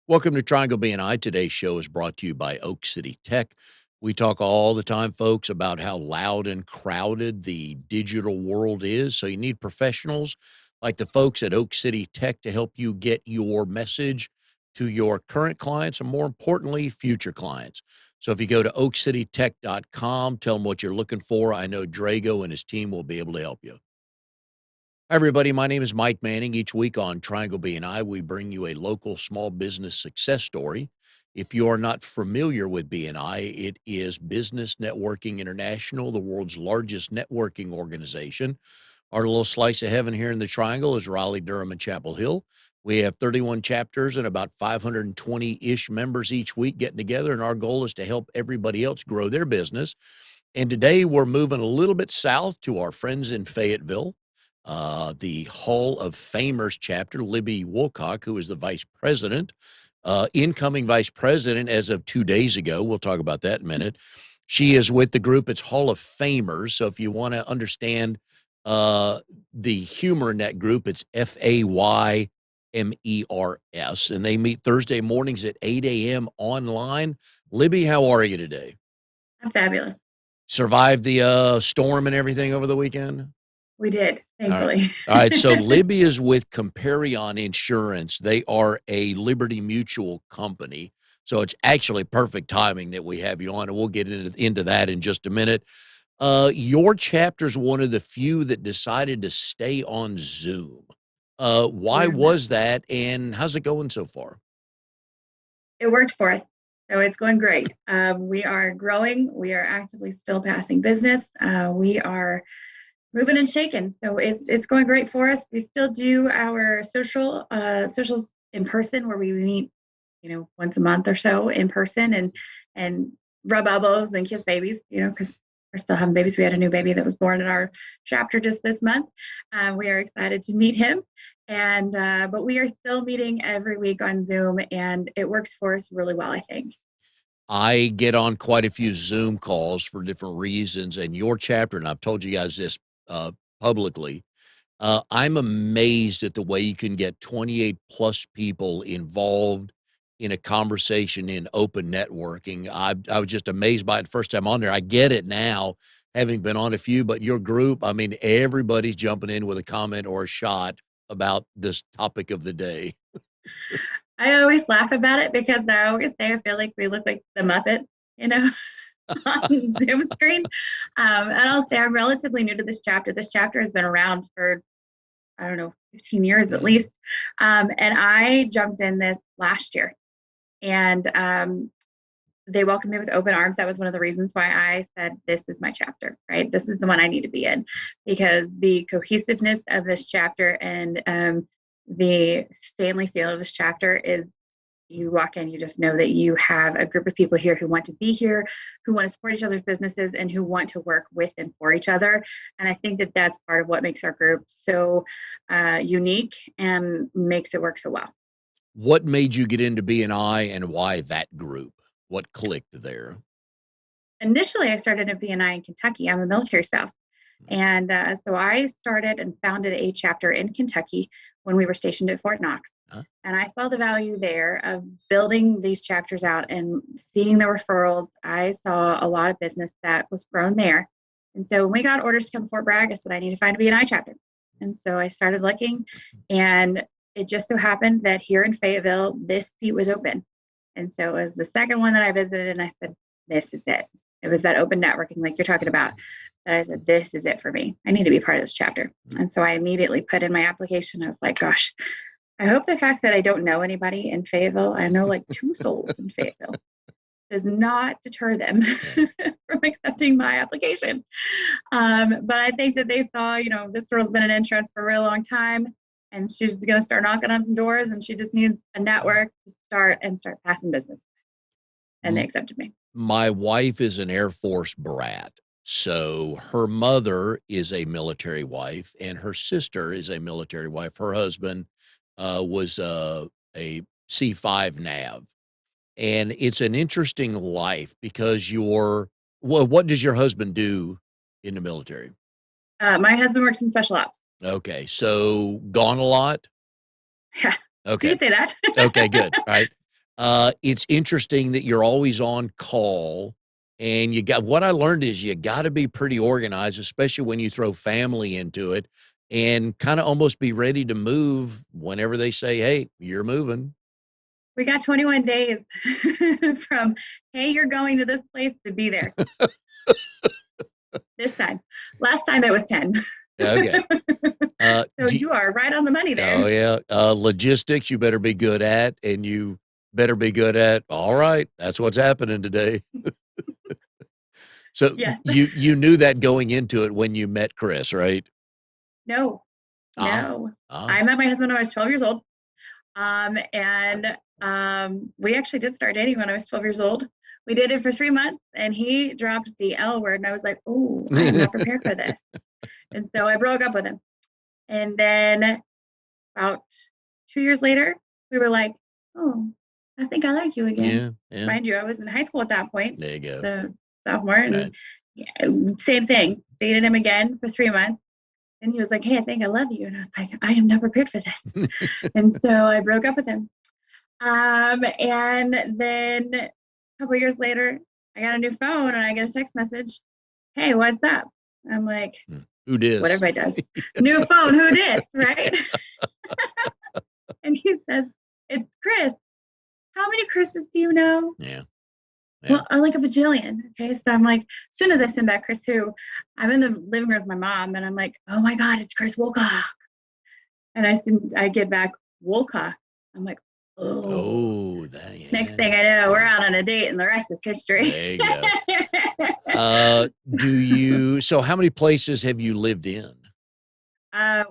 Welcome to Triangle BNI. Today's show is brought to you by Oak City Tech. We talk all the time, folks, about how loud and crowded the digital world is. So you need professionals like the folks at Oak City Tech to help you get your message to your current clients and, more importantly, future clients. So if you go to oakcitytech.com, tell them what you're looking for. I know Drago and his team will be able to help you. Hi, everybody. My name is Mike Manning. Each week on Triangle BNI, we bring you a local small business success story. If you are not familiar with BNI, it is Business Networking International, the world's largest networking organization. Our little slice of heaven here in the Triangle is Raleigh, Durham, and Chapel Hill. We have 31 chapters and about 520-ish members each week getting together, and our goal is to help everybody else grow their business. And today we're moving a little bit south to our friends in Fayetteville. The Hall of Famers chapter, Libby Woolcock, who is the vice president, incoming vice president as of 2 days ago. We'll talk about that in a minute. She is with the group. It's Hall of Famers. So if you want to understand the humor in that group, it's FAYMERS. And they meet Thursday mornings at 8 a.m. online. Libby, how are you today? I'm fabulous. Survived the storm and everything over the weekend? We did, All right. thankfully. All right. So Libby is with Comparion Insurance. They are a Liberty Mutual company. So it's actually perfect timing that we have you on, and we'll get into that in just a minute. Your chapter is one of the few that decided to stay on Zoom. Why was that, and how's it going so far? It worked for us. So it's going great. We are growing. We are actively still passing business. We are moving and shaking. So it's going great for us. We still do our socials in person, where we meet, once a month or so in person and rub elbows and kiss babies, because we're still having babies. We had a new baby that was born in our chapter just this month. We are excited to meet him. But we are still meeting every week on Zoom, and it works for us really well, I think. I get on quite a few Zoom calls for different reasons, and your chapter, and I've told you guys this publicly, I'm amazed at the way you can get 28 plus people involved in a conversation in open networking. I was just amazed by it the first time on there. I get it now, having been on a few, but your group, I mean, everybody's jumping in with a comment or a shot about this topic of the day. I always laugh about it because I always say I feel like we look like the Muppet, on Zoom screen. And I'll say I'm relatively new to this chapter. This chapter has been around for, I don't know, 15 years at least. And I jumped in this last year, and they welcomed me with open arms. That was one of the reasons why I said, this is my chapter, right? This is the one I need to be in, because the cohesiveness of this chapter and the family feel of this chapter is, you walk in, you just know that you have a group of people here who want to be here, who want to support each other's businesses, and who want to work with and for each other. And I think that that's part of what makes our group so unique and makes it work so well. What made you get into BNI, and why that group? What clicked there? Initially, I started at BNI in Kentucky. I'm a military spouse. And so I started and founded a chapter in Kentucky when we were stationed at Fort Knox. And I saw the value there of building these chapters out and seeing the referrals. I saw a lot of business that was grown there. And so when we got orders to come to Fort Bragg, I said, I need to find a BNI chapter. And so I started looking, and it just so happened that here in Fayetteville, this seat was open. And so it was the second one that I visited, and I said, this is it. It was that open networking like you're talking about. That I said, this is it for me. I need to be part of this chapter. And so I immediately put in my application. I was like, gosh, I hope the fact that I don't know anybody in Fayetteville, I know like 2 souls in Fayetteville, does not deter them from accepting my application. But I think that they saw, this girl's been in insurance for a real long time, and she's going to start knocking on some doors, and she just needs a network to start passing business. And they accepted me. My wife is an Air Force brat. So her mother is a military wife, and her sister is a military wife. Her husband was a C5 nav. And it's an interesting life because what does your husband do in the military? My husband works in special ops. Okay. So gone a lot? Yeah. Okay. You could say that. Okay, good. All right. It's interesting that you're always on call, and what I learned is you gotta be pretty organized, especially when you throw family into it, and kinda almost be ready to move whenever they say, "Hey, you're moving." We got 21 days from, hey, you're going to this place to be there this time. Last time it was 10. Okay. So Do you are right on the money Oh, there. yeah. Logistics, you better be good at, and you better be good at, "All right, that's what's happening today." So, Yes. you knew that going into it when you met Chris, right? No, Ah, no. ah. I met my husband when I was 12 years old. And we actually did start dating when I was 12 years old. We dated for 3 months and he dropped the L word. And I was like, oh, I am not prepared for this. And so I broke up with him. And then about 2 years later, we were like, oh, I think I like you again. Yeah, yeah. Mind you, I was in high school at that point, There you go. the sophomore, and Right. yeah, same thing. Dated him again for 3 months. And he was like, hey, I think I love you. And I was like, I am not prepared for this. And so I broke up with him. And then a couple years later, I got a new phone and I get a text message. Hey, what's up? I'm like, Who what dis? everybody does. New phone, who dis, right? And he says, it's Chris. How many Chris's do you know? Yeah, yeah. Well, like a bajillion. Okay. So I'm like, as soon as I send back Chris who, I'm in the living room with my mom and I'm like, oh my God, it's Chris Woolcock. And I get back Woolcock. I'm like, oh. Oh, that Next yeah, thing I know, we're yeah. out on a date and the rest is history. There you go. So how many places have you lived in?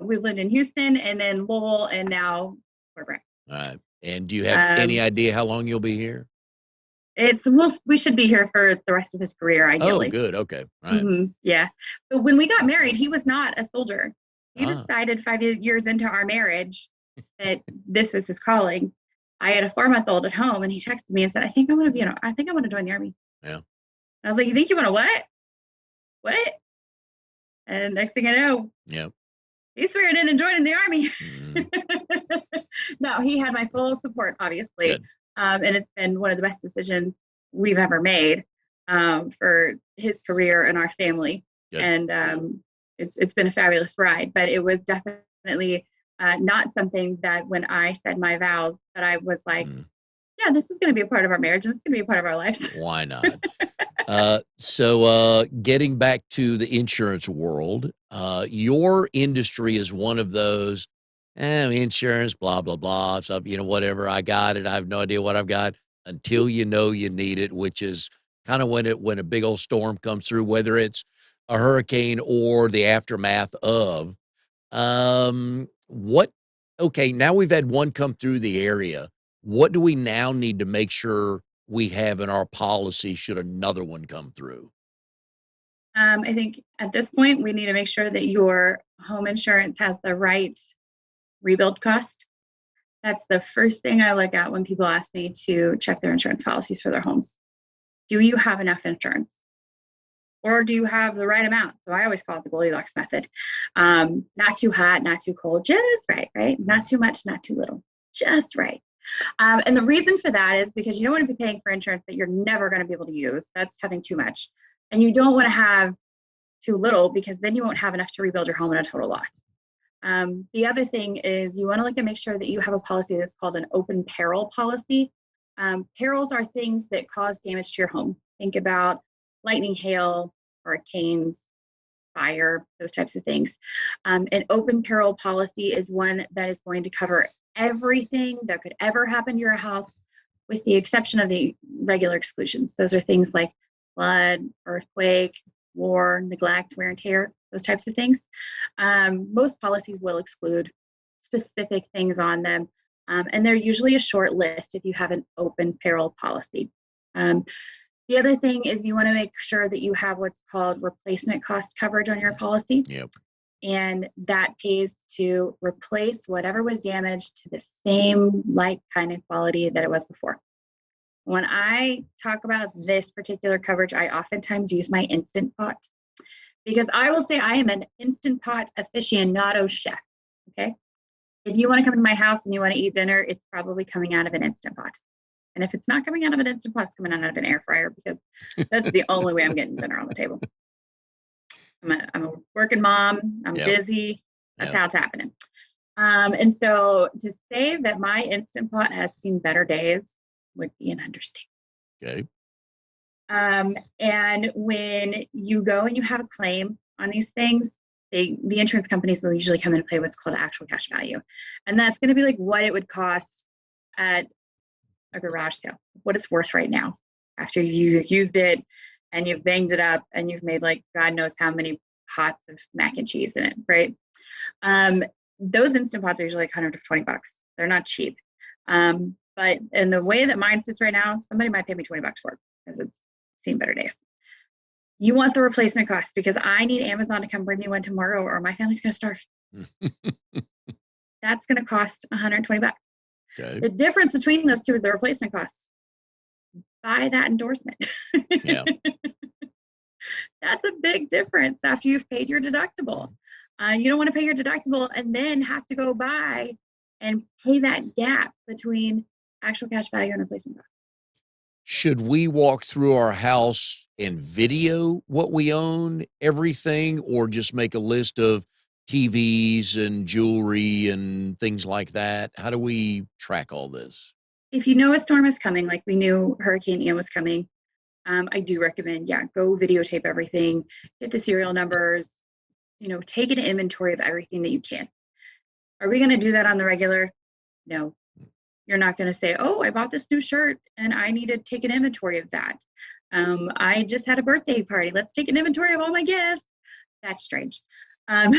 We lived in Houston and then Lowell and now Fort Alright, and do you have any Um, idea how long you'll be here? we should be here for the rest of his career, Oh, ideally. good, okay, alright. Yeah. But when we got married, he was not a soldier. He Ah. decided 5 years into our marriage that this was his calling. I had a 4-month-old at home and he texted me and said, I think I want to join the army. Yeah, I was like, you think you want to what? What? And next thing I know, yeah. he's swearing in and joining the army. Mhm. No, he had my full support, obviously. Good, And it's been one of the best decisions we've ever made for his career and our family. good. And it's been a fabulous ride, but it was definitely not something that when I said my vows that I was like, Mm, yeah, this is going to be a part of our marriage. And it's going to be a part of our lives. why not? Getting back to the insurance world, your industry is one of those, insurance, blah, blah, blah, stuff, whatever. I got it. I have no idea what I've got until you know you need it, which is kind of when a big old storm comes through, whether it's a hurricane or the aftermath of. What Okay, now we've had one come through the area. What do we now need to make sure we have in our policy should another one come through? I think at this point, we need to make sure that your home insurance has the right rebuild cost. That's the first thing I look at when people ask me to check their insurance policies for their homes. Do you have enough insurance? Or do you have the right amount? So I always call it the Goldilocks method. Not too hot, not too cold, just right, right? Not too much, not too little, just right. And the reason for that is because you don't want to be paying for insurance that you're never going to be able to use. That's having too much. And you don't want to have too little because then you won't have enough to rebuild your home at a total loss. The other thing is you want to look and make sure that you have a policy that's called an open peril policy. Perils are things that cause damage to your home. Think about lightning, hail, hurricanes, fire, those types of things. An open peril policy is one that is going to cover everything that could ever happen to your house, with the exception of the regular exclusions. Those are things like flood, earthquake, war, neglect, wear and tear, those types of things. Most policies will exclude specific things on them, and they're usually a short list if you have an open peril policy. The other thing is you want to make sure that you have what's called replacement cost coverage on your policy. Yep. And that pays to replace whatever was damaged to the same like, kind, and quality that it was before. When I talk about this particular coverage, I oftentimes use my Instant Pot because I will say I am an Instant Pot aficionado chef. Okay. If you want to come to my house and you want to eat dinner, it's probably coming out of an Instant Pot. And if it's not coming out of an Instant Pot, it's coming out of an air fryer, because that's the only way I'm getting dinner on the table. I'm a working mom. I'm Yep. busy. That's Yep. how it's happening. And so to say that my Instant Pot has seen better days would be an understatement. Okay. And when you go and you have a claim on these things, the insurance companies will usually come in and pay what's called actual cash value. And that's going to be like what it would cost at a garage sale, what it's worth right now after you used it and you've banged it up and you've made like God knows how many pots of mac and cheese in it, right? Those Instant Pots are usually like $120. They're not cheap. But in the way that mine sits right now, somebody might pay me $20 for it because it's seen better days. You want the replacement cost, because I need Amazon to come bring me one tomorrow or my family's going to starve. That's going to cost $120. Okay. The difference between those two is the replacement cost. Buy that endorsement. Yeah. That's a big difference after you've paid your deductible. You don't want to pay your deductible and then have to go buy and pay that gap between actual cash value and replacement cost. Should we walk through our house and video what we own, everything, or just make a list of TVs and jewelry and things like that? How do we track all this? If you know a storm is coming, like we knew Hurricane Ian was coming, I do recommend, go videotape everything, get the serial numbers, take an inventory of everything that you can. Are we going to do that on the regular? No. You're not going to say, oh, I bought this new shirt and I need to take an inventory of that. I just had a birthday party. Let's take an inventory of all my gifts. That's strange. But,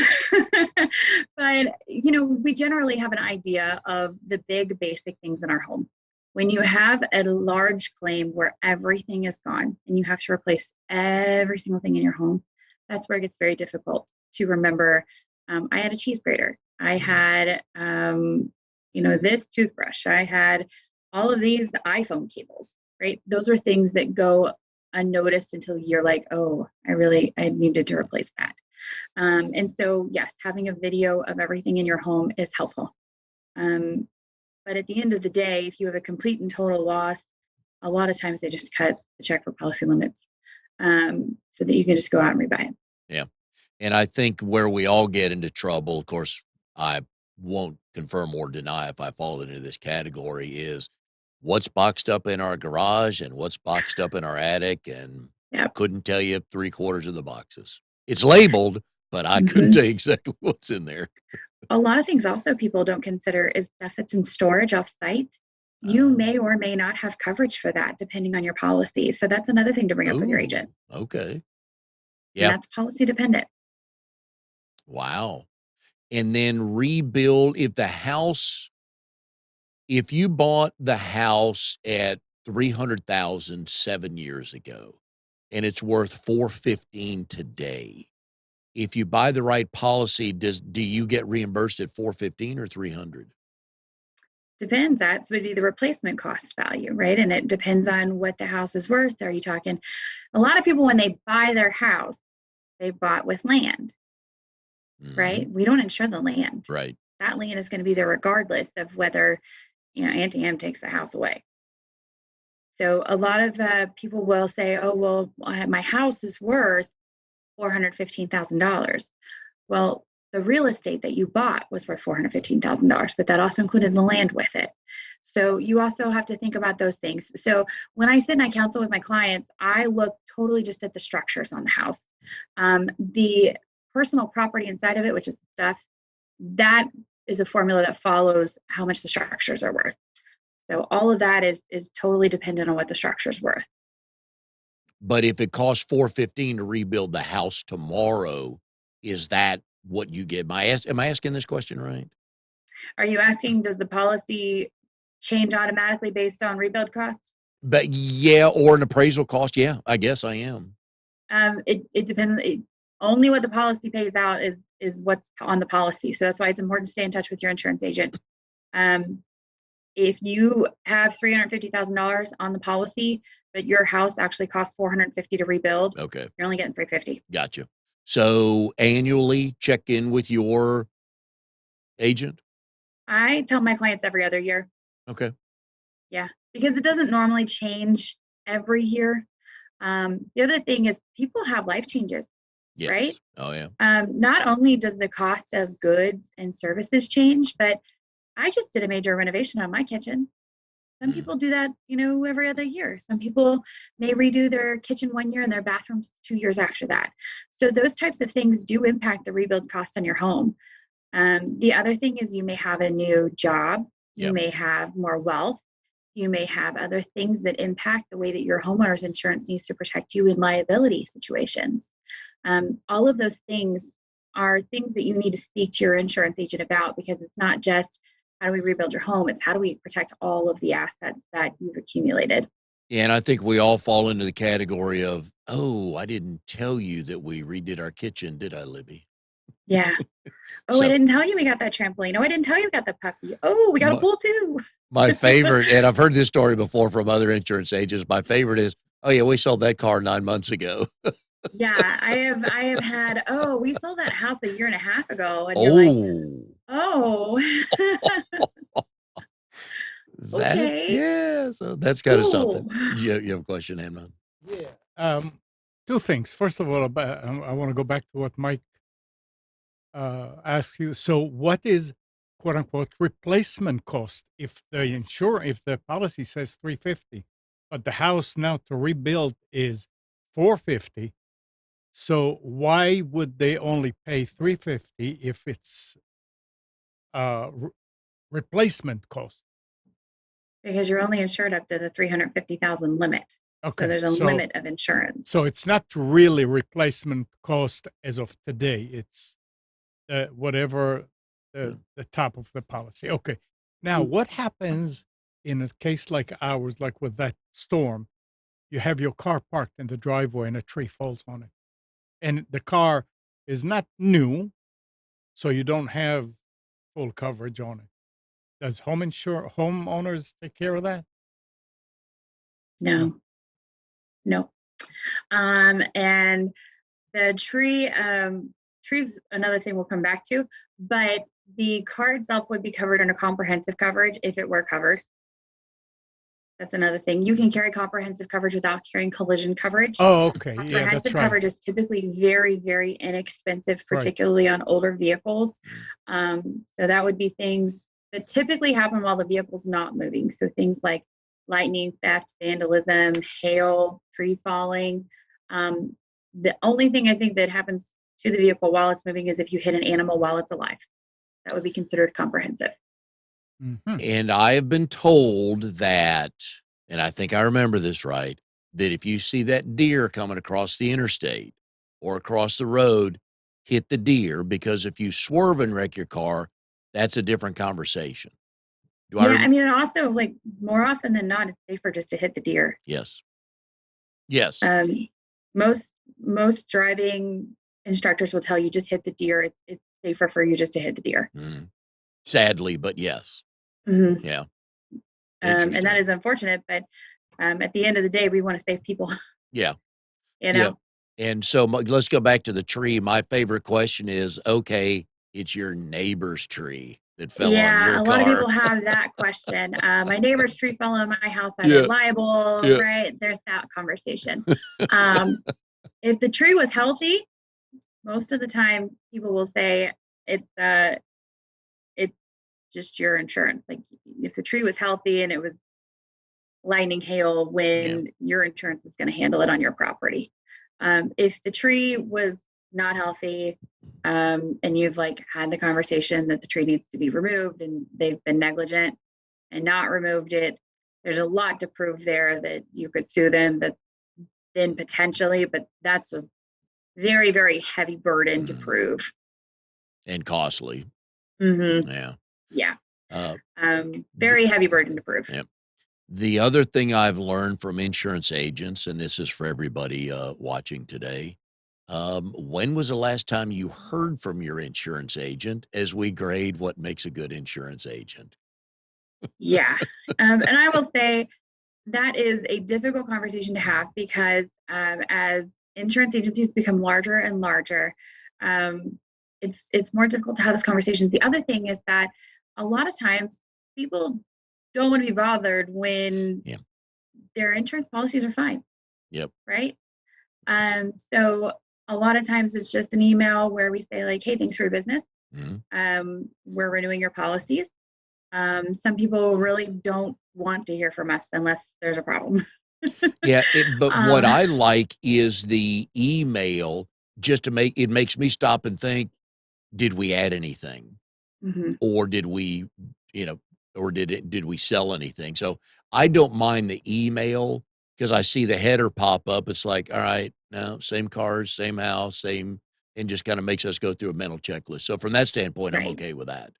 we generally have an idea of the big basic things in our home. When you have a large claim where everything is gone and you have to replace every single thing in your home, that's where it gets very difficult to remember. I had a cheese grater. I had, this toothbrush. I had all of these iPhone cables, right? Those are things that go unnoticed until you're like, oh, I needed to replace that. And so, yes, having a video of everything in your home is helpful. But at the end of the day, if you have a complete and total loss, a lot of times they just cut the check for policy limits, so that you can just go out and rebuy it. Yeah. And I think where we all get into trouble, of course, I won't confirm or deny if I fall into this category, is what's boxed up in our garage and what's boxed up in our attic. And Yep. couldn't tell you 3/4 of the boxes. It's labeled, but I couldn't tell you exactly what's in there. A lot of things also people don't consider is stuff that's in storage off site. You may or may not have coverage for that depending on your policy. So that's another thing to bring up with your agent. Okay. Yeah. That's policy dependent. Wow. And then rebuild if you bought the house at 300,000 7 years ago and it's worth 415 today, if you buy the right policy, do you get reimbursed at 415 or 300? Depends. That would be the replacement cost value, right? And it depends on what the house is worth. Are you talking? A lot of people, when they buy their house, they bought with land, right? We don't insure the land. Right. That land is going to be there regardless of whether, Auntie Em takes the house away. So a lot of people will say, oh, well, my house is worth $415,000. Well, the real estate that you bought was worth $415,000, but that also included the land with it. So you also have to think about those things. So when I sit and I counsel with my clients, I look totally just at the structures on the house. The personal property inside of it, which is stuff, that is a formula that follows how much the structures are worth. So all of that is totally dependent on what the structure is worth. But if it costs $415 to rebuild the house tomorrow, is that what you get? Am I asking this question right? Are you asking, does the policy change automatically based on rebuild cost? But yeah, or an appraisal cost. Yeah, I guess I am. It depends. Only what the policy pays out is what's on the policy. So that's why it's important to stay in touch with your insurance agent. If you have $350,000 on the policy, but your house actually costs $450 to rebuild, okay, you're only getting $350. Gotcha. So annually check in with your agent? I tell my clients every other year. Okay. Yeah, because it doesn't normally change every year. The other thing is people have life changes, right? Yes. Oh, yeah. Not only does the cost of goods and services change, but I just did a major renovation on my kitchen. Some Mm. people do that, every other year. Some people may redo their kitchen 1 year and their bathrooms 2 years after that. So those types of things do impact the rebuild cost on your home. The other thing is you may have a new job, you Yep. may have more wealth, you may have other things that impact the way that your homeowner's insurance needs to protect you in liability situations. All of those things are things that you need to speak to your insurance agent about, because it's not just how do we rebuild your home, it's how do we protect all of the assets that you've accumulated. Yeah, and I think we all fall into the category of, "Oh, I didn't tell you that we redid our kitchen, did I, Libby?" Yeah. Oh, I So, didn't tell you we got that trampoline. Oh, I didn't tell you we got the puppy. Oh, we got a my pool too. my favorite, and I've heard this story before from other insurance agents, my favorite is, "Oh, yeah, we sold that car 9 months ago." Yeah, I have had, oh, we sold that house a year and a half ago. And you're like, Oh. oh, That's okay, yeah, so that's kinda something. cool. You have a question, Amnon? Yeah. Two things. First of all, I want to go back to what Mike asked you. So, what is "quote unquote" replacement cost if the policy says 350, but the house now to rebuild is 450? So, why would they only pay 350 if it's replacement cost? Because you're only insured up to the 350,000 limit. So Okay, there's a limit of insurance. so it's not really replacement cost as of today. It's whatever Yeah. the top of the policy. Okay. Now, Mm. what happens in a case like ours, like with that storm? You have your car parked in the driveway and a tree falls on it, and the car is not new, so you don't have full coverage on it. Does homeowners take care of that? No. No, no. And the tree's another thing we'll come back to, but the car itself would be covered under comprehensive coverage if it were covered. That's another thing. You can carry comprehensive coverage without carrying collision coverage. Oh, okay. Yeah, that's Comprehensive right. coverage is typically very, very inexpensive, Right. particularly on older vehicles. So that would be things that typically happen while the vehicle's not moving. So things like lightning, theft, vandalism, hail, trees falling. The only thing I think that happens to the vehicle while it's moving is if you hit an animal while it's alive. That would be considered comprehensive. Mhm. And I have been told that, and I think I remember this right, that if you see that deer coming across the interstate or across the road, hit the deer, because if you swerve and wreck your car, that's a different conversation. Do I Yeah, I rem mean, and also like more often than not, it's safer just to hit the deer. Yes. Yes. Um, most most driving instructors will tell you just hit the deer. It's safer for you just to hit the deer. Mhm. Sadly, but yes. Mhm. Yeah. And that Interesting. is unfortunate, but at the end of the day, we want to save people. Yeah. You Yeah. know. And so let's go back to the tree. My favorite question is, okay, it's your neighbor's tree that fell on Yeah, your a lot of car. people have that question. My neighbor's tree fell on my house. Are they Yeah. liable? Yeah. Right? There's that conversation. Um, if the tree was healthy, most of the time people will say it's just your insurance. Like if the tree was healthy and it was lightning, hail, Yeah. wind, your insurance is going to handle it on your property. If the tree was not healthy, and you've like had the conversation that the tree needs to be removed and they've been negligent and not removed it, there's a lot to prove there that you could sue them. That then potentially, but that's a very, very heavy burden to Mm. prove. And costly. Mm-hmm. Yeah. Yeah. Uh, Very heavy burden to prove. yeah. The other thing I've learned from insurance agents, and this is for everybody watching today, when was the last time you heard from your insurance agent as we grade what makes a good insurance agent? Yeah. And I will say that is a difficult conversation to have because as insurance agencies become larger and larger, it's more difficult to have those conversations. The other thing is that a lot of times people don't want to be bothered when Yeah. their insurance policies are fine. Yep. Right. So a lot of times it's just an email where we say like, hey, thanks for your business. We're renewing your policies. Some people really don't want to hear from us unless there's a problem. Yeah, but what Uh, I like is the email just to it makes me stop and think, did we add anything? mhm, Or did we, you know, or did we sell anything? So I don't mind the email because I see the header pop up. It's like, all right, no, same cars, same house, same, and just kind of makes us go through a mental checklist. So from that standpoint, I'm right. okay with that.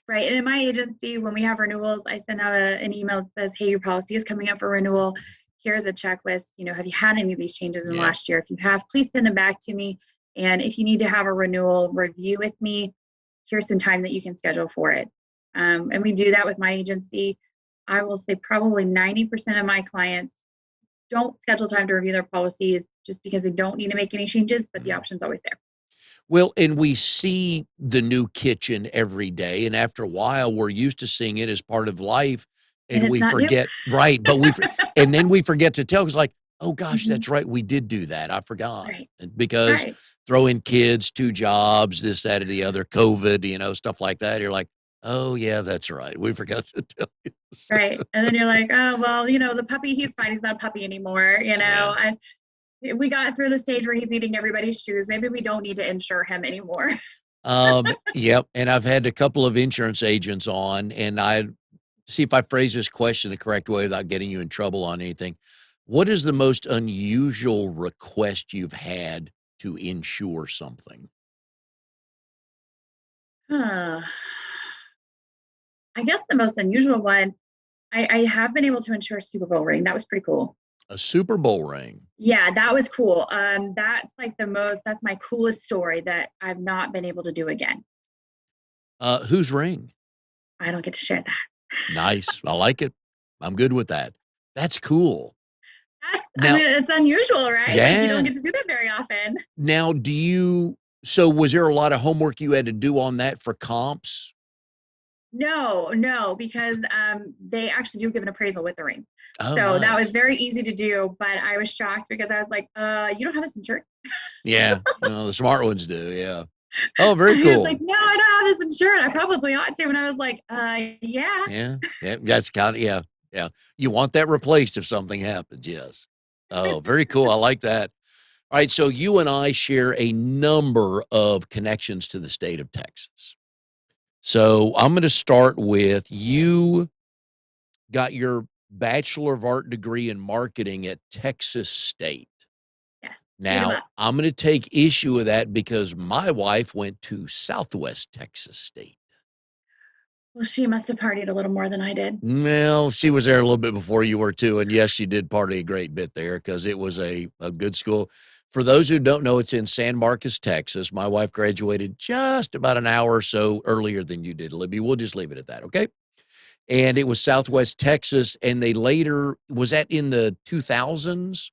Right. And in my agency, when we have renewals, I send out an email that says, hey, your policy is coming up for renewal. Here's a checklist. Have you had any of these changes in the Yeah. last year? If you have, please send them back to me. And if you need to have a renewal review with me, here's some time that you can schedule for it. And we do that with my agency. I will say probably 90% of my clients don't schedule time to review their policies just because they don't need to make any changes, but the option's always there. Well, and we see the new kitchen every day, and after a while, we're used to seeing it as part of life, And and it's we not new. forget, right? But and then we forget to tell. It's like, oh gosh, Mhm. that's right, we did do that. I forgot, Right. because Right. throw in kids, 2 jobs, this, that, or the other, COVID, stuff like that. You're like, oh yeah, that's right, we forgot to tell you. Right. And then you're like, oh, well, the puppy, he's fine. He's not a puppy anymore. Yeah. And we got through the stage where he's eating everybody's shoes. Maybe we don't need to insure him anymore. Yep. And I've had a couple of insurance agents on, and I see if I phrase this question the correct way without getting you in trouble on anything. What is the most unusual request you've had to insure something? Huh. I guess the most unusual one, I have been able to insure a Super Bowl ring. That was pretty cool. A Super Bowl ring. Yeah, that was cool. That's my coolest story that I've not been able to do again. Whose ring? I don't get to share that. Nice. I like it. I'm good with that. That's cool. I Now, mean, it's unusual, right? Like you don't yeah. get to do that very often. Now, so was there a lot of homework you had to do on that for comps? No, because they actually do give an appraisal with the ring. Oh, So that was nice. very easy to do, but I was shocked because I was like, you don't have this insured? Yeah. The smart ones do. Yeah. Oh, very He was like, cool. no, I don't have this insured. I probably ought to. And I was like, yeah. Yeah, yeah, that's kinda yeah, yeah. You want that replaced if something happens, yes. Oh, very cool, I like that. Alright, so you and I share a number of connections to the state of Texas. So, I'm gonna start with you got your Bachelor of Art degree in marketing at Texas State. Yes. Beat him Now, up. I'm gonna take issue with that because my wife went to Southwest Texas State. Well, she must have partied a little more than I did. Well, she was there a little bit before you were too, and yes, she did party a great bit there because it was a good school. For those who don't know, it's in San Marcos, Texas. My wife graduated just about an hour or so earlier than you did, Libby. We'll just leave it at that, okay? And it was Southwest Texas, and they later was that in the 2000s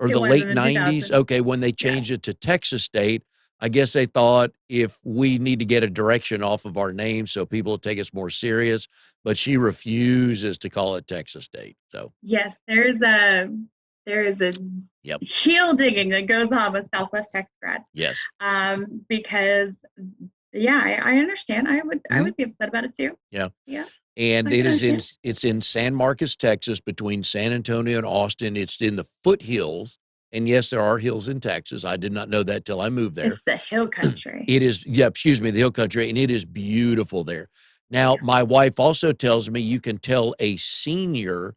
or It the was in late the 90s? 2000s. Okay, when they Yes. changed it to Texas State, I guess they thought if we need to get a direction off of our name so people will take us more serious, but she refuses to call it Texas State. So, Yes. There is a yep. heel digging that goes on with Southwest Texas grad. Yes. Because yeah, I understand. I would Mhm. be upset about it too. Yeah. Yeah. And I can it's in San Marcos, Texas, between San Antonio and Austin. It's in the foothills. And yes, there are hills in Texas. I did not know that till I moved there. It's the hill country. It is, yeah, excuse me, the hill country, and it is beautiful there. Now, my wife also tells me you can tell a senior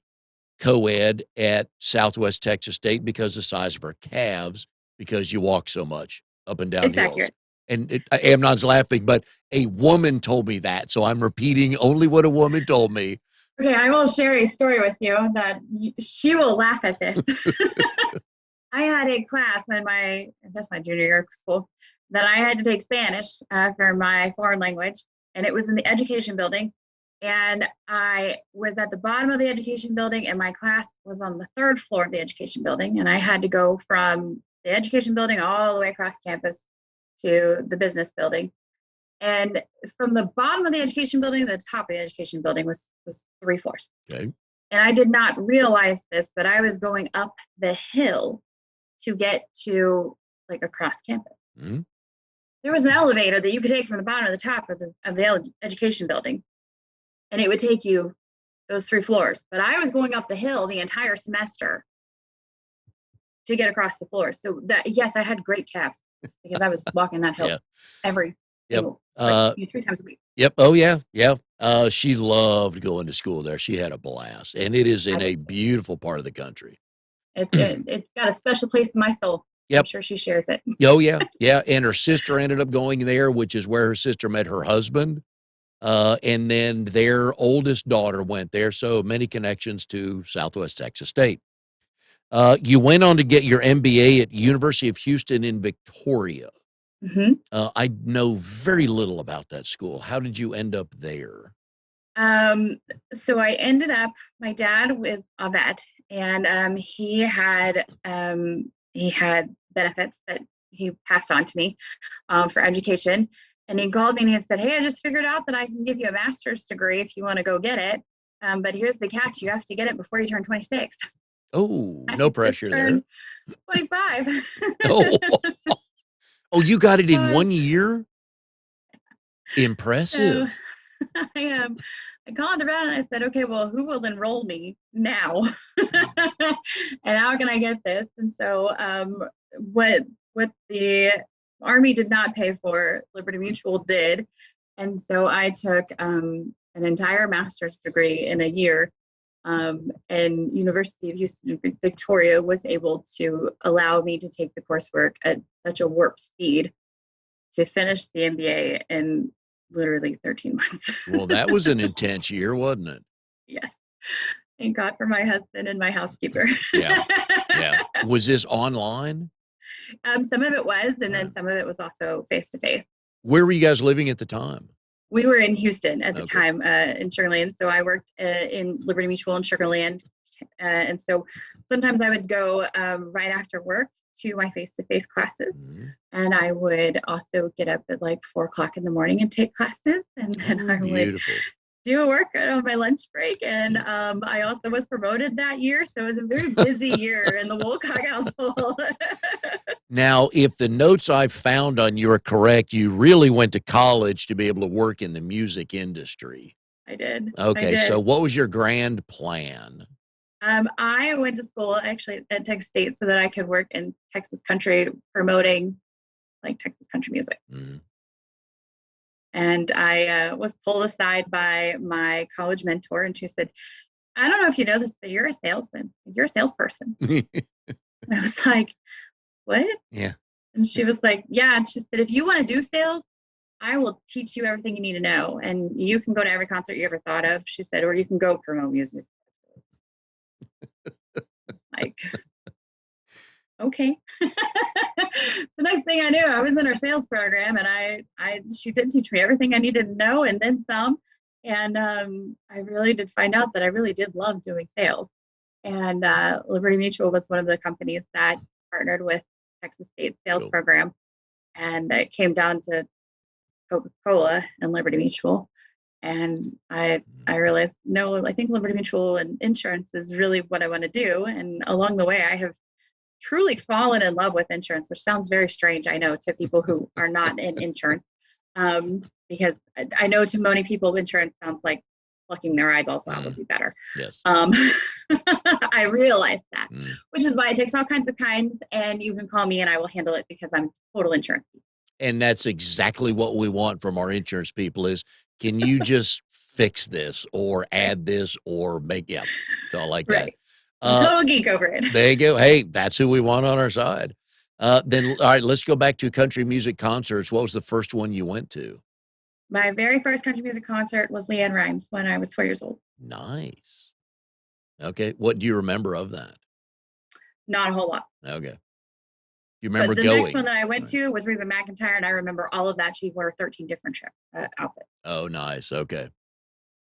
co-ed at Southwest Texas State because the size of her calves, because you walk so much up and down It's hills. accurate. And Amnon's laughing, but a woman told me that, so I'm repeating only what a woman told me. Okay, I will share a story with you that she will laugh at this. I had a class in I guess my junior year of school, that I had to take Spanish for my foreign language, and it was in the education building. And I was at the bottom of the education building, and my class was on the third floor of the education building. And I had to go from the education building all the way across campus to the business building. And from the bottom of the education building to the top of the education building was 3 floors. Okay. And I did not realize this, but I was going up the hill to get to like across campus. Mm-hmm. There was an elevator that you could take from the bottom to the top of the education building, and it would take you those 3 floors. But I was going up the hill the entire semester to get across the floors. So that, yes, I had great calves because I was walking that hill Yeah. every Yep. single, like, 3 times a week. Yep. Oh, yeah. Yeah. She loved going to school there. She had a blast. And it is in a beautiful part of the country. It's got a special place in my soul. Yep. I'm sure she shares it. Oh, yeah. Yeah. And her sister ended up going there, which is where her sister met her husband. And then their oldest daughter went there. So many connections to Southwest Texas State. You went on to get your MBA at University of Houston in Victoria. Mm-hmm. I know very little about that school. How did you end up there? So I ended up, my dad was a vet, and he had benefits that he passed on to me for education. And he called me and he said, "Hey, I just figured out that I can give you a master's degree if you want to go get it. But here's the catch: you have to get it before you turn 26." Oh, no pressure there. 25. Oh. Oh, you got it in 1 year? Impressive. So I called around and I said, "Okay, well, who will enroll me now? And how can I get this?" And so what the Army did not pay for, Liberty Mutual did. And so I took an entire master's degree in a year. And University of Houston Victoria was able to allow me to take the coursework at such a warp speed to finish the MBA in literally 13 months. Well, that was an intense year, wasn't it? Yes. Thank God for my husband and my housekeeper. Yeah. Yeah. Was this online? Some of it was, and then some of it was also face-to-face. Where were you guys living at the time? We were in Houston at the time, in Sugar Land. So I worked in Liberty Mutual in Sugar Land. And so sometimes I would go right after work to my face-to-face classes. Mm-hmm. And I would also get up at like 4:00 in the morning and take classes. And then I would do a work on my lunch break. And I also was promoted that year. So it was a very busy year in the Woolcock household. Now, if the notes I found on you are correct, you really went to college to be able to work in the music industry. I did. Okay, I did. So what was your grand plan? I went to school actually at Texas State so that I could work in Texas country promoting like Texas country music. Mm. And I was pulled aside by my college mentor, and she said, "I don't know if you know this, but you're a salesman. You're a salesperson." And I was like, "What?" Yeah. And she was like, "Yeah." And she said, "If you want to do sales, I will teach you everything you need to know. And you can go to every concert you ever thought of." She said, "Or you can go promote music." Like, okay. The next thing I knew, I was in her sales program, and she did teach me everything I needed to know and then some. And I really did find out that I really did love doing sales. And Liberty Mutual was one of the companies that partnered with Texas State sales program. And it came down to Coca-Cola and Liberty Mutual. And I realized, no, I think Liberty Mutual and insurance is really what I want to do. And along the way, I have truly fallen in love with insurance, which sounds very strange, I know, to people who are not in insurance. Because I know to many people, insurance sounds like plucking their eyeballs out would be better. Yes. I realized that, which is why it takes all kinds of kinds. And you can call me and I will handle it because I'm total insurance. And that's exactly what we want from our insurance people is, can you just fix this or add this or make, so I like that. Total geek over it. There you go. Hey, that's who we want on our side. Then, all right, let's go back to country music concerts. What was the first one you went to? My very first country music concert was LeAnn Rimes when I was 4 years old. Nice. Okay. What do you remember of that? Not a whole lot. Okay. You remember the going? Next one that I went to was Reba McEntire, and I remember all of that. She wore 13 different outfits. Oh, nice. Okay.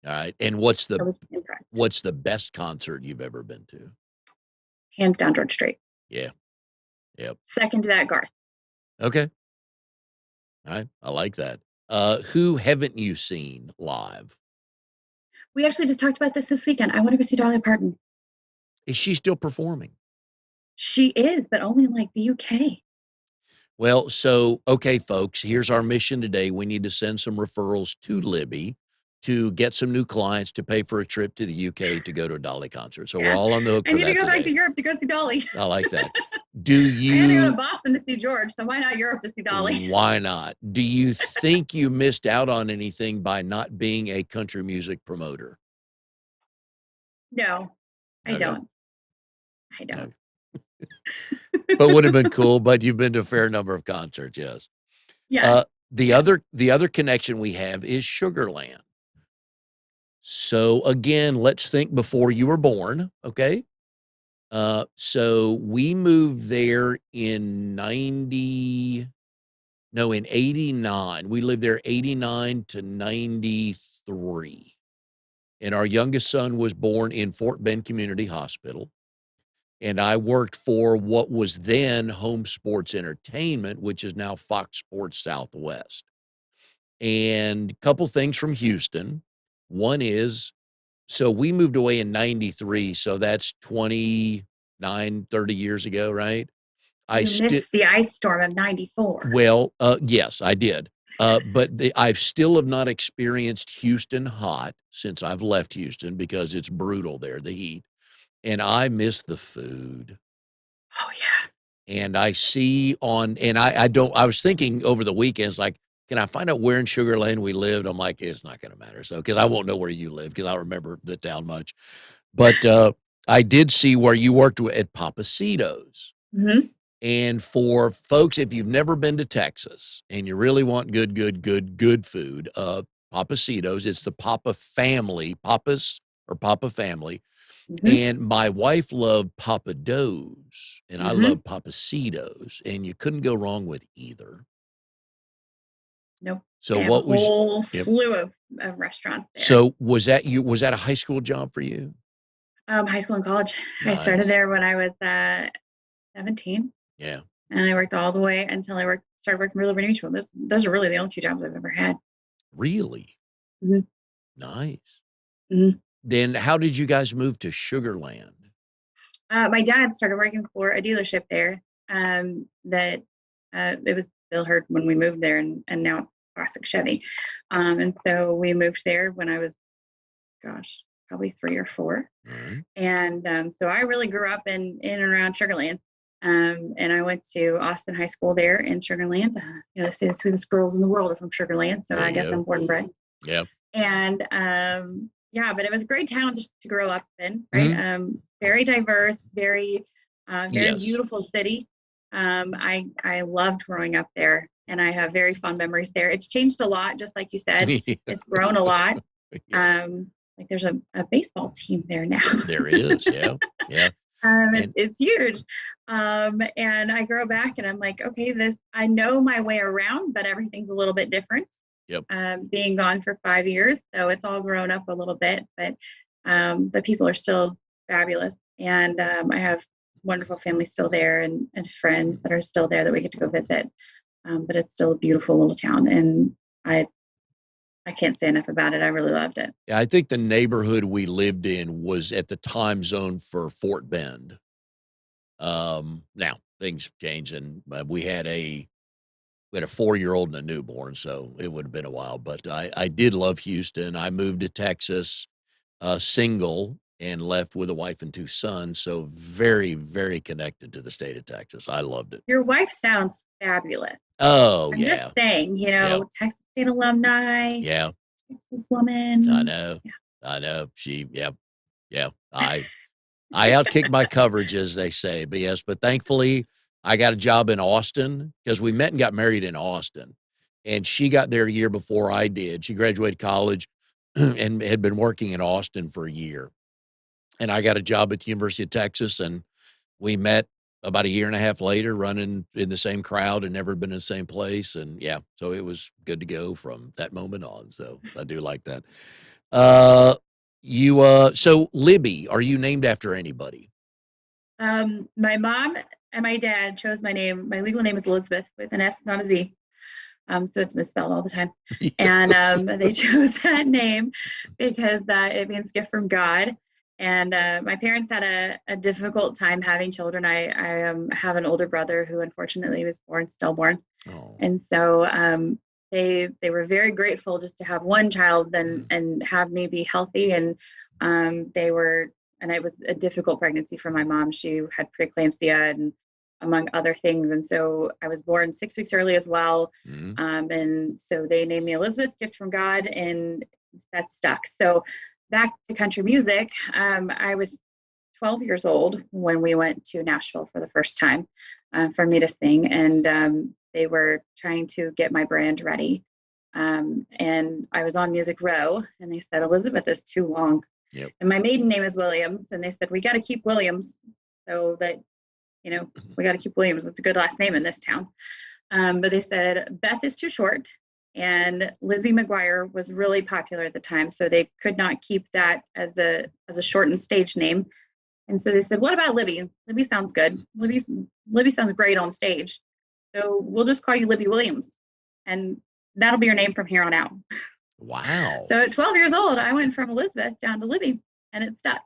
All right. And what's the best concert you've ever been to? Hands down, George Strait. Yeah. Yep. Second to that, Garth. Okay. All right. I like that. Who haven't you seen live? We actually just talked about this weekend. I want to go see Dolly Parton. Is she still performing? She is, but only in like the UK. Well, so, okay, folks, here's our mission today. We need to send some referrals to Libby to get some new clients to pay for a trip to the UK to go to a Dolly concert. So we're Yeah. all on the hook I for need to that go back to today. Europe to go see Dolly. I like that. Do I had to go to you, Boston to see George, so why not Europe to see Dolly? why not? Do you think you missed out on anything by not being a country music promoter? No, I Okay. don't. I No. don't. But would have been cool, but you've been to a fair number of concerts, yes. Yeah. The other connection we have is Sugarland. So again, let's think before you were born, okay? So we moved there in 89. We lived there 89 to 93. And our youngest son was born in Fort Bend Community Hospital. And I worked for what was then Home Sports Entertainment, which is now Fox Sports Southwest. And a couple things from Houston. One is, so we moved away in 93, so that's 29, 30 years ago, right? I You still, missed the ice storm of 94. well, yes, I did. But I've still have not experienced Houston hot since I've left Houston because it's brutal there, the heat. And I miss the food. Oh, yeah. And I see on, and I was thinking over the weekends, like, can I find out where in Sugar Land we lived? I'm like, it's not going to matter. So, because I won't know where you live because I don't remember the town much. But I did see where you worked at Papacito's. Mm-hmm. And for folks, if you've never been to Texas and you really want good food, Papacito's, it's the Papa family, Papas or Papa family. Mm-hmm. And my wife loved Papa Do's, and I Mm-hmm. love Papacitos, and you couldn't go wrong with either. Nope. So They have what a was whole slew of restaurants there. so was that was that a high school job for you? High school and college. I Nice. started there when I was 17. Yeah. And I worked all the way until I started working for Liberty Mutual. Those are really the only two jobs I've ever had. Really? Mhm. Nice. Mhm. Then how did you guys move to Sugar Land? My dad started working for a dealership there. That it was Bill Hurd when we moved there, and now Classic Chevy. And so we moved there when I was, gosh, probably 3 or 4. Right. And so I really grew up in and around Sugar Land. And I went to Austin High School there in Sugar Land. They say the sweetest girls in the world are from Sugar Land, so There I you guess go. I'm born and bred. Yeah. And yeah, but it was a great town just to grow up in, right? Very diverse, very Yes. beautiful city. I loved growing up there, and I have very fond memories there. It's changed a lot, just like you said. It's grown a lot. Yeah. Like there's a baseball team there now. There is, yeah. Yeah. It's huge. And I grow back and I'm like, okay, I know my way around, but everything's a little bit different. Yep. Being gone for 5 years, so it's all grown up a little bit, but the people are still fabulous. And I have wonderful family still there, and friends that are still there that we get to go visit. But it's still a beautiful little town, and I can't say enough about it. I really loved it. Yeah, I think the neighborhood we lived in was at the time zone for Fort Bend. Now things changed, and we had a 4-year-old and a newborn, so it would have been a while. But I did love Houston. I moved to Texas, single, and left with a wife and 2 sons. So very, very connected to the state of Texas. I loved it. Your wife sounds fabulous. Oh, I'm yeah. just saying, Yep. Texas State alumni, Yeah. Texas woman. I know. Yeah. I know. Yeah. I outkicked my coverage, as they say. But yes, but thankfully I got a job in Austin because we met and got married in Austin. And she got there a year before I did. She graduated college and had been working in Austin for a year. And I got a job at the University of Texas, and we met about a year and a half later, running in the same crowd and never been in the same place. And yeah, so it was good to go from that moment on. So I do like that. So Libby, are you named after anybody? My mom and my dad chose my name. My legal name is Elizabeth with an S, not a Z. So it's misspelled all the time. Yes. And they chose that name because it means gift from God. And my parents had a difficult time having children. I have an older brother who unfortunately was stillborn. Oh. And so they were very grateful just to have one child and have me be healthy. And and it was a difficult pregnancy for my mom. She had preeclampsia and among other things. And so I was born 6 weeks early as well. And so they named me Elizabeth, gift from God, and that stuck. So back to country music, I was 12 years old when we went to Nashville for the first time for me to sing. And they were trying to get my brand ready. And I was on Music Row, and they said, Elizabeth is too long. Yep. And my maiden name is Williams. And they said, we got to keep Williams so that, we got to keep Williams. It's a good last name in this town. But they said, Beth is too short. And Lizzie McGuire was really popular at the time. So they could not keep that as a shortened stage name. And so they said, what about Libby? Libby sounds good. Libby sounds great on stage. So we'll just call you Libby Williams. And that'll be your name from here on out. Wow. So at 12 years old, I went from Elizabeth down to Libby, and it stuck.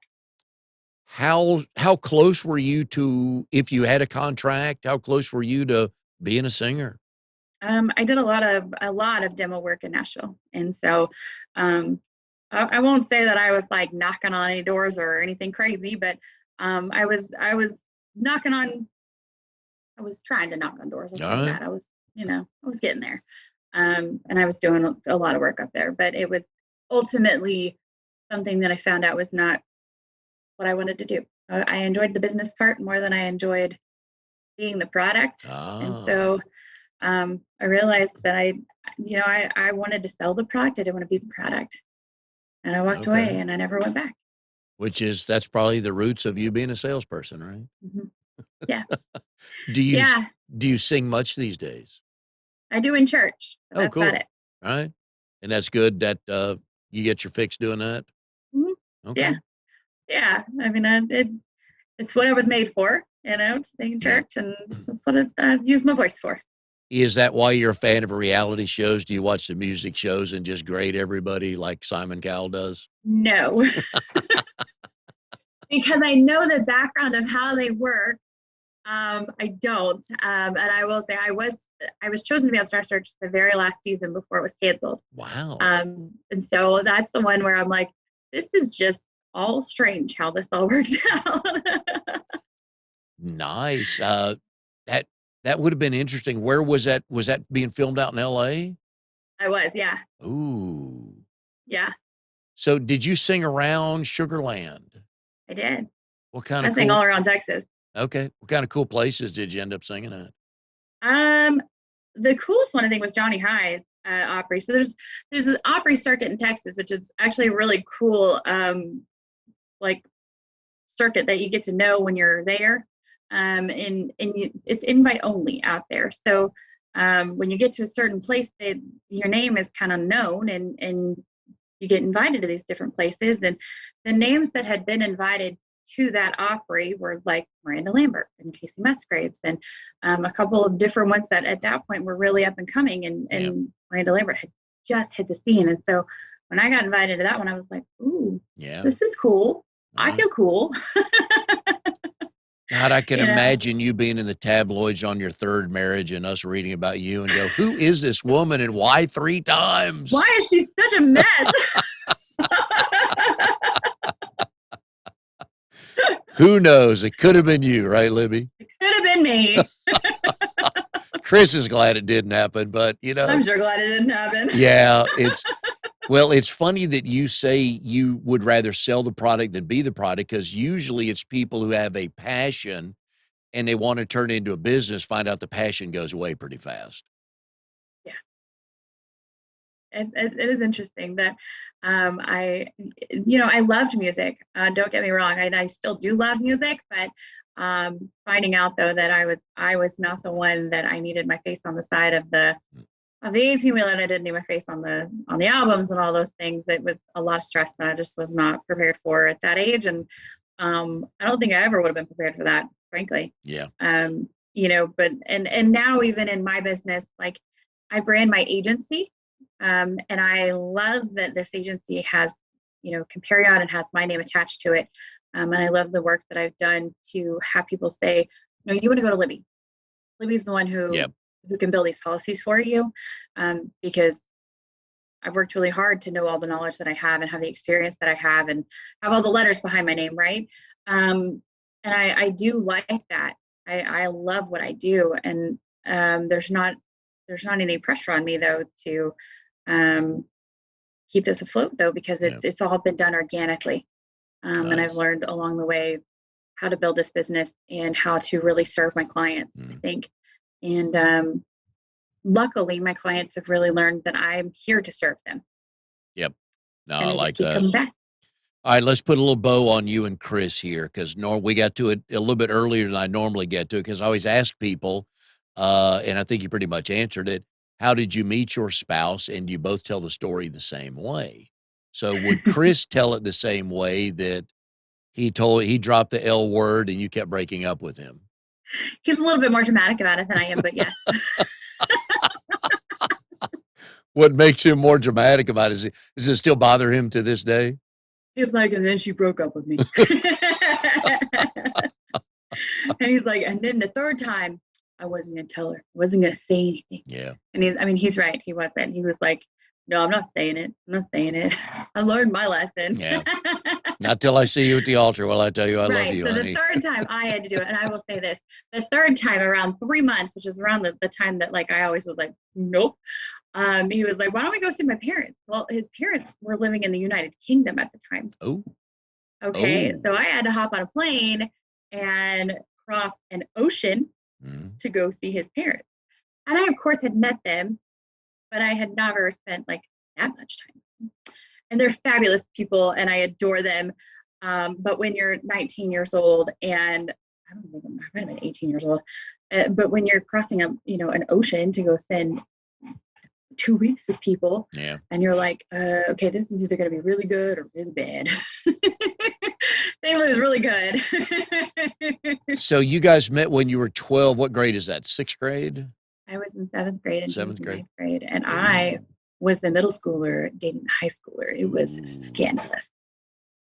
How close were you to, if you had a contract, how close were you to being a singer? I did a lot of demo work in Nashville. And so I won't say that I was like knocking on any doors or anything crazy, but I was trying to knock on doors. I was getting there. And I was doing a lot of work up there, but it was ultimately something that I found out was not what I wanted to do. I enjoyed the business part more than I enjoyed being the product. And so I realized that I wanted to sell the product. I didn't want to be the product. And I walked away, and I never went back. That's probably the roots of you being a salesperson, right? Mm-hmm. Yeah. Do you sing much these days? I do in church. That's cool. about it. All right. And that's good that you get your fix doing that? Mm-hmm. Okay. Yeah. I mean, it's what I was made for, to sing in church, and that's what I use my voice for. Is that why you're a fan of reality shows? Do you watch the music shows and just grade everybody like Simon Cowell does? No. Because I know the background of how they work. I don't. And I will say I was chosen to be on Star Search the very last season before it was canceled. Wow. And so that's the one where I'm like, this is just all strange how this all works out. Nice. That would have been interesting. Where was that? Was that being filmed out in LA? I was, yeah. Ooh. Yeah. So did you sing around Sugar Land? I did. What kind I of sang all around Texas. Okay. What kind of cool places did you end up singing at? The coolest one I think was Johnny High's Opry. So there's this Opry circuit in Texas, which is actually a really cool like circuit that you get to know when you're there. It's invite only out there. So when you get to a certain place, your name is kind of known, and you get invited to these different places. And the names that had been invited to that Opry were like Miranda Lambert and Casey Musgraves, and a couple of different ones that at that point were really up and coming. And Miranda Lambert had just hit the scene. And so when I got invited to that one, I was like, ooh, this is cool. I feel cool. God, I can imagine you being in the tabloids on your third marriage and us reading about you and go, who is this woman and why 3 times? Why is she such a mess? Who knows? It could have been you, right, Libby? It could have been me. Chris is glad it didn't happen, but I'm sure glad it didn't happen. Yeah, it's funny that you say you would rather sell the product than be the product, because usually it's people who have a passion and they want to turn it into a business, find out the passion goes away pretty fast. Yeah. It is interesting that I loved music. Don't get me wrong. I still do love music, but finding out though that I was not the one that I needed my face on the side of the 18-wheeler, and I didn't need my face on the albums and all those things. It was a lot of stress that I just was not prepared for at that age. And I don't think I ever would have been prepared for that, frankly. Yeah. But now even in my business, like I brand my agency. And I love that this agency has, Comparion and has my name attached to it. And I love the work that I've done to have people say, no, you want to go to Libby. Libby's the one who can build these policies for you, because I've worked really hard to know all the knowledge that I have and have the experience that I have and have all the letters behind my name, right? And I do like that. I love what I do, and there's not any pressure on me though to keep this afloat though, because it's all been done organically. Nice. And I've learned along the way how to build this business and how to really serve my clients, I think. And luckily, my clients have really learned that I'm here to serve them. Yep. No, and I like just keep that. coming back. All right, let's put a little bow on you and Chris here, because we got to it a little bit earlier than I normally get to it, because I always ask people, and I think you pretty much answered it. How did you meet your spouse? And you both tell the story the same way. So would Chris tell it the same way that he dropped the L word and you kept breaking up with him? He's a little bit more dramatic about it than I am, but yes. What makes him more dramatic about it? Does it still bother him to this day? He's like, and then she broke up with me. And he's like, and then the third time, I wasn't going to tell her. I wasn't going to say anything. Yeah. And he's right. He wasn't. He was like, no, I'm not saying it. I'm not saying it. I learned my lesson. Yeah. Not till I see you at the altar will I tell you I love you, so honey. The third time I had to do it. And I will say this, the third time around 3 months, which is around the time that like, I always was like, nope. He was like, why don't we go see my parents? Well, his parents were living in the United Kingdom at the time. Oh. Okay. So I had to hop on a plane and cross an ocean to go see his parents. And I, of course, had met them, but I had never spent like that much time. And they're fabulous people and I adore them. But when you're 19 years old and I don't think I might have been 18 years old, but when you're crossing an ocean to go spend 2 weeks with people, and you're like, okay, this is either going to be really good or really bad. Thankfully, it was really good. So you guys met when you were 12. What grade is that? 6th grade? I was in 7th grade and 7th grade. 9th grade, and I was the middle schooler dating the high schooler. It was scandalous.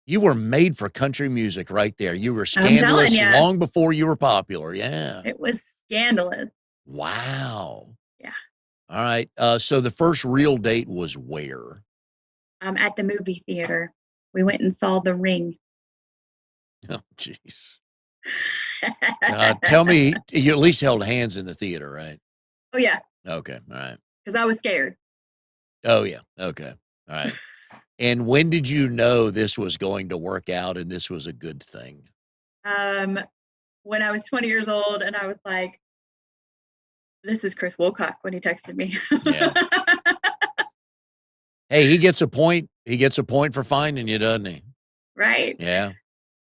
You were made for country music right there. You were scandalous long before you were popular. Yeah. It was scandalous. Wow. Yeah. All right. So the first real date was where? At the movie theater. We went and saw The Ring. Oh, jeez. Tell me, you at least held hands in the theater, right? Oh, yeah. Okay. All right. Because I was scared. Oh, yeah. Okay. All right. And when did you know this was going to work out and this was a good thing? When I was 20 years old and I was like, this is Chris Woolcock when he texted me. Yeah. Hey, he gets a point. He gets a point for finding you, doesn't he? Right. Yeah.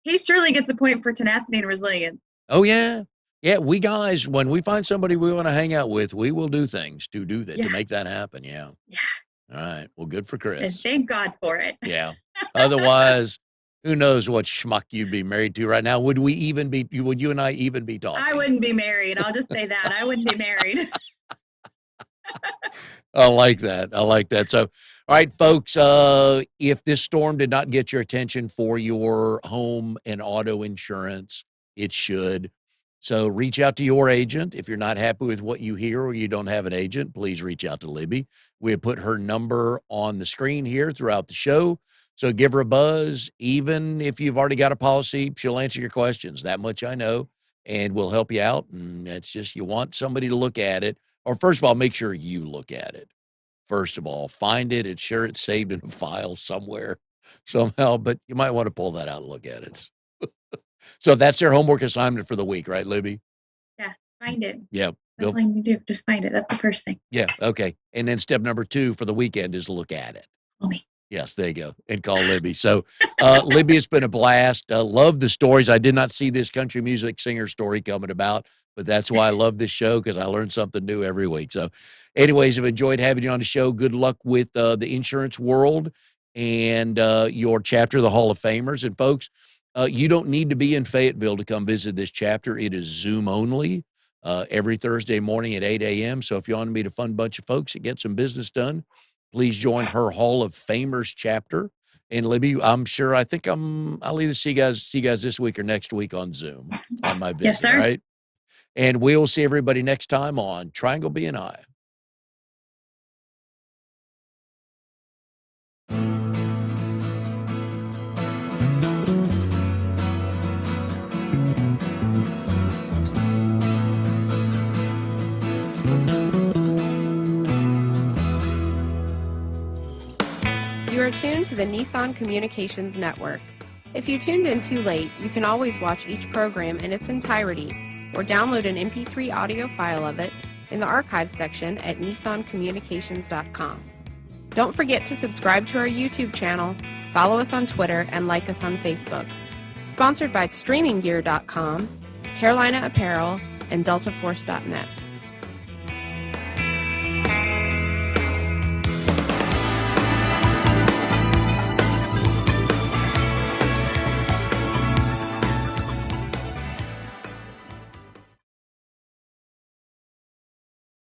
He surely gets a point for tenacity and resilience. Oh, yeah. Yeah, we guys, when we find somebody we want to hang out with, we will do things to do that, to make that happen. Yeah. Yeah. All right. Well, good for Chris. And thank God for it. Yeah. Otherwise, who knows what schmuck you'd be married to right now? Would you and I even be talking? I wouldn't be married. I'll just say that. I wouldn't be married. I like that. I like that. So, all right, folks, if this storm did not get your attention for your home and auto insurance, it should. So reach out to your agent. If you're not happy with what you hear or you don't have an agent, please reach out to Libby. We have put her number on the screen here throughout the show. So give her a buzz. Even if you've already got a policy, she'll answer your questions. That much I know, and we'll help you out. And it's just you want somebody to look at it. Or first of all, make sure you look at it. First of all, find it. It's sure it's saved in a file somewhere, somehow, but you might want to pull that out and look at it. So that's their homework assignment for the week, right, Libby? Yeah, find it. Yeah. That's all you need to do. Just find it. That's the first thing. Yeah, okay. And then step number 2 for the weekend is look at it. Call me. Yes, there you go. And call Libby. So, Libby, it's been a blast. Love the stories. I did not see this country music singer story coming about, but that's why I love this show, because I learn something new every week. So, anyways, I've enjoyed having you on the show. Good luck with the insurance world and your chapter of the Hall of Famers. And, folks, you don't need to be in Fayetteville to come visit this chapter. It is Zoom only. every Thursday morning at 8 a.m. So if you want to meet a fun bunch of folks and get some business done, please join her Hall of Famers chapter. And Libby, I think I'll either see you guys this week or next week on Zoom on my visit. Yes, sir. All right. And we'll see everybody next time on Triangle BNI. You are tuned to the Nissan Communications Network. If you tuned in too late, you can always watch each program in its entirety or download an MP3 audio file of it in the archives section at nissancommunications.com. Don't forget to subscribe to our YouTube channel, follow us on Twitter, and like us on Facebook. Sponsored by StreamingGear.com, Carolina Apparel, and DeltaForce.net.